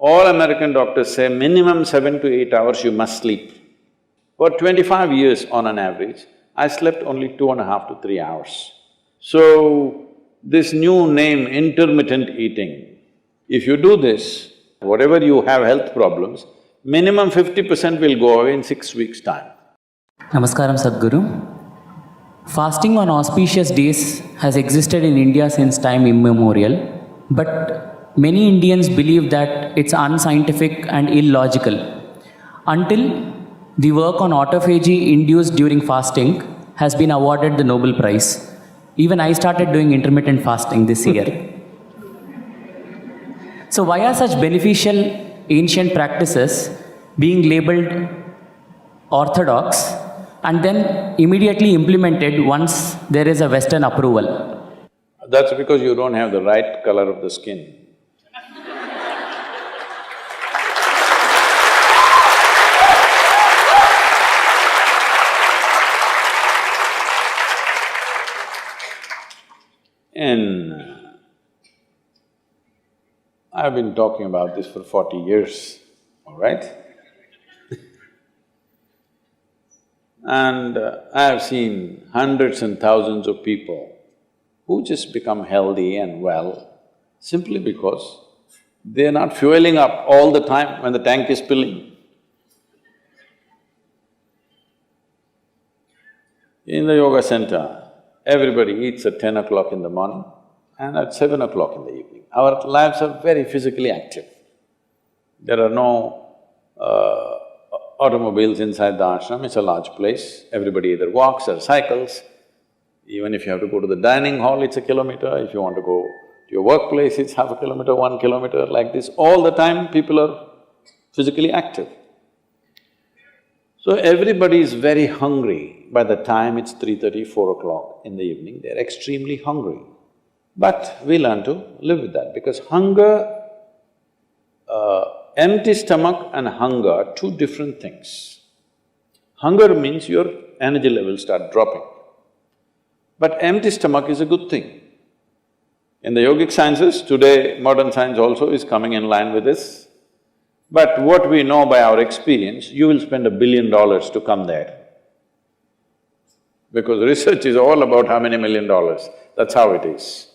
All American doctors say minimum 7 to 8 hours you must sleep. For 25 years on an average, I slept only 2.5 to 3 hours. So, this new name, intermittent eating, if you do this, whatever you have health problems, minimum 50% will go away in 6 weeks' time. Namaskaram, Sadhguru. Fasting on auspicious days has existed in India since time immemorial, but many Indians believe that it's unscientific and illogical until the work on autophagy induced during fasting has been awarded the Nobel Prize. Even I started doing intermittent fasting this year. So why are such beneficial ancient practices being labeled orthodox and then immediately implemented once there is a Western approval? That's because you don't have the right color of the skin. I've been talking about this for 40 years, all right? And I have seen hundreds and thousands of people who just become healthy and well simply because they're not fueling up all the time when the tank is filling. In the yoga center, everybody eats at 10 o'clock in the morning and at 7 o'clock in the evening. Our lives are very physically active. There are no automobiles inside the ashram, it's a large place. Everybody either walks or cycles. Even if you have to go to the dining hall, it's a kilometer. If you want to go to your workplace, it's half a kilometer, 1 kilometer, like this. All the time, people are physically active. So everybody is very hungry. By the time it's 3:30, 4 o'clock in the evening, they're extremely hungry. But we learn to live with that because hunger… empty stomach and hunger are two different things. Hunger means your energy levels start dropping. But empty stomach is a good thing. In the yogic sciences, today modern science also is coming in line with this. But what we know by our experience, you will spend $1 billion to come there. Because research is all about how many $1 million, that's how it is.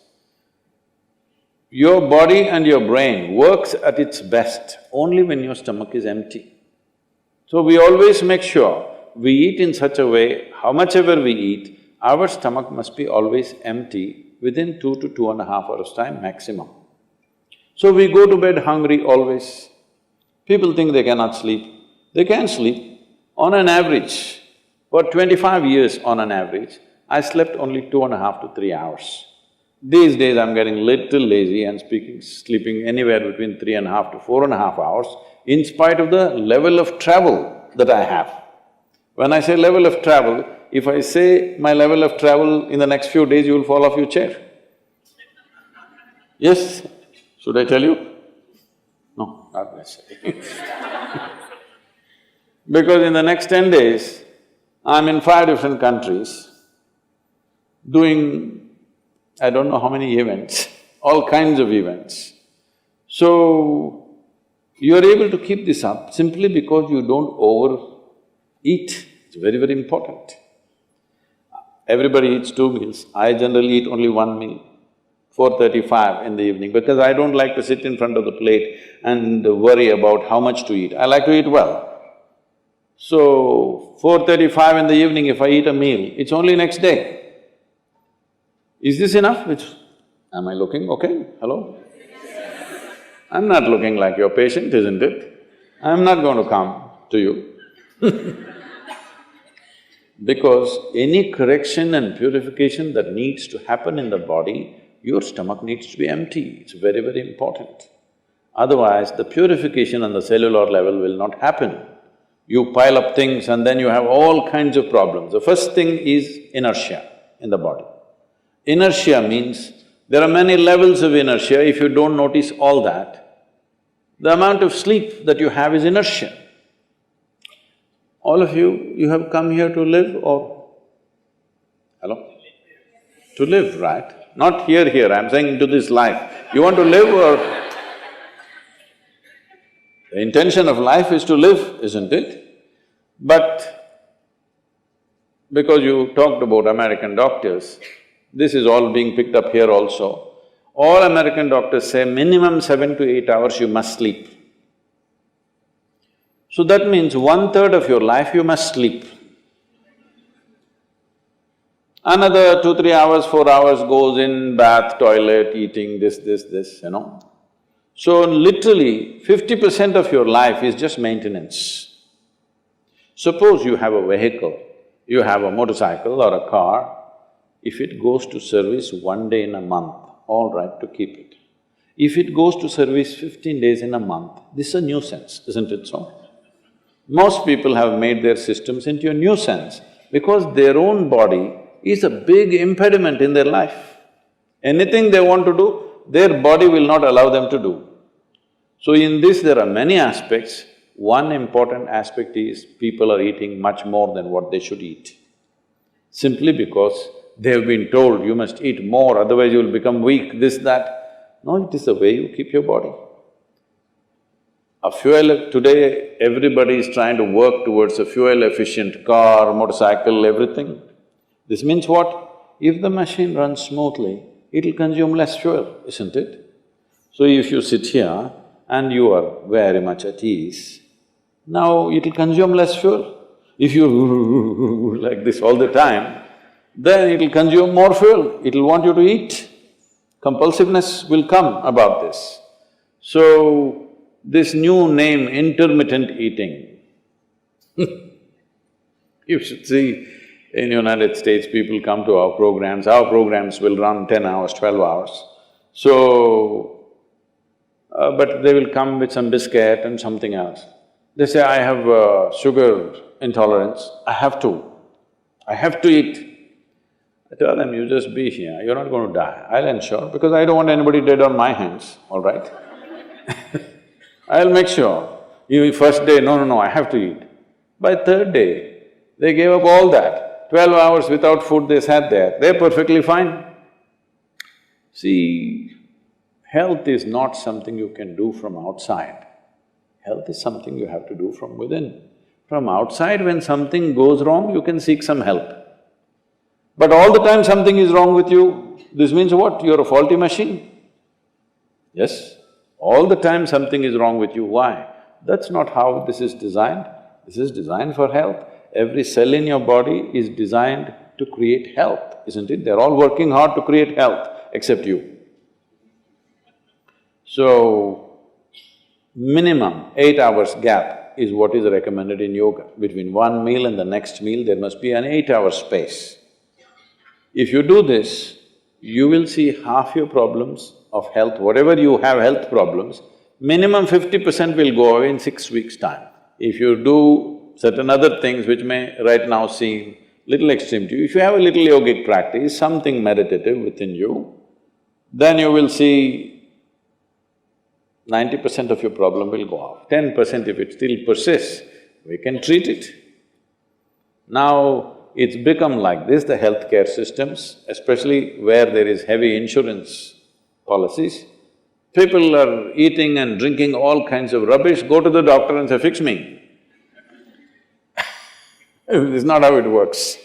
Your body and your brain works at its best only when your stomach is empty. So we always make sure we eat in such a way, how much ever we eat, our stomach must be always empty within 2 to 2.5 hours' time maximum. So we go to bed hungry always. People think they cannot sleep. They can sleep. On an average, for 25 years on an average, I slept only 2.5 to 3 hours. These days I'm getting little lazy and sleeping anywhere between 3.5 to 4.5 hours in spite of the level of travel that I have. When I say level of travel, if I say my level of travel in the next few days, you will fall off your chair. Yes? Should I tell you? No, not necessarily. Because in the next 10 days, I'm in 5 different countries doing I don't know how many events, all kinds of events. So, you're able to keep this up simply because you don't overeat. It's very, very important. Everybody eats 2 meals. I generally eat only 1 meal, 4:35 in the evening, because I don't like to sit in front of the plate and worry about how much to eat. I like to eat well. So, 4:35 in the evening, if I eat a meal, it's only next day. Is this enough? Am I looking okay? Hello? I'm not looking like your patient, isn't it? I'm not going to come to you because any correction and purification that needs to happen in the body, your stomach needs to be empty. It's very, very important. Otherwise, the purification on the cellular level will not happen. You pile up things and then you have all kinds of problems. The first thing is inertia in the body. Inertia means there are many levels of inertia. If you don't notice all that, the amount of sleep that you have is inertia. All of you have come here to live or… Hello? To live, right? Not here, I'm saying into this life. You want to live or… The intention of life is to live, isn't it? But because you talked about American doctors, this is all being picked up here also. All American doctors say minimum 7 to 8 hours you must sleep. So that means 1/3 of your life you must sleep. Another 2, 3 hours, 4 hours goes in bath, toilet, eating, this, you know. So literally 50% of your life is just maintenance. Suppose you have a vehicle, you have a motorcycle or a car, if it goes to service 1 day in a month, all right to keep it. If it goes to service 15 days in a month, this is a nuisance, isn't it so? Most people have made their systems into a nuisance because their own body is a big impediment in their life. Anything they want to do, their body will not allow them to do. So in this there are many aspects. One important aspect is people are eating much more than what they should eat. Simply because they have been told, you must eat more, otherwise you will become weak, this, that. No, it is the way you keep your body. Today everybody is trying to work towards a fuel-efficient car, motorcycle, everything. This means what? If the machine runs smoothly, it'll consume less fuel, isn't it? So if you sit here and you are very much at ease, now it'll consume less fuel. If you like this all the time, then it'll consume more fuel, it'll want you to eat. Compulsiveness will come about this. So, this new name, intermittent eating you should see, in United States, people come to our programs will run 10 hours, 12 hours. So, but they will come with some biscuit and something else. They say, I have sugar intolerance, I have to eat. I tell them, you just be here, you're not going to die, I'll ensure, because I don't want anybody dead on my hands, all right? I'll make sure. You first day, no, I have to eat. By third day, they gave up all that. 12 hours without food they sat there, they're perfectly fine. See, health is not something you can do from outside. Health is something you have to do from within. From outside, when something goes wrong, you can seek some help. But all the time something is wrong with you, this means what? You're a faulty machine. Yes? All the time something is wrong with you, why? That's not how this is designed. This is designed for health. Every cell in your body is designed to create health, isn't it? They're all working hard to create health, except you. So, minimum 8 hours gap is what is recommended in yoga. Between one meal and the next meal, there must be an 8-hour space. If you do this, you will see half your problems of health, whatever you have health problems, minimum 50% will go away in 6 weeks' time. If you do certain other things which may right now seem little extreme to you, if you have a little yogic practice, something meditative within you, then you will see 90% of your problem will go off. 10% if it still persists, we can treat it. Now, it's become like this, the healthcare systems, especially where there is heavy insurance policies. People are eating and drinking all kinds of rubbish, go to the doctor and say, fix me. This is not how it works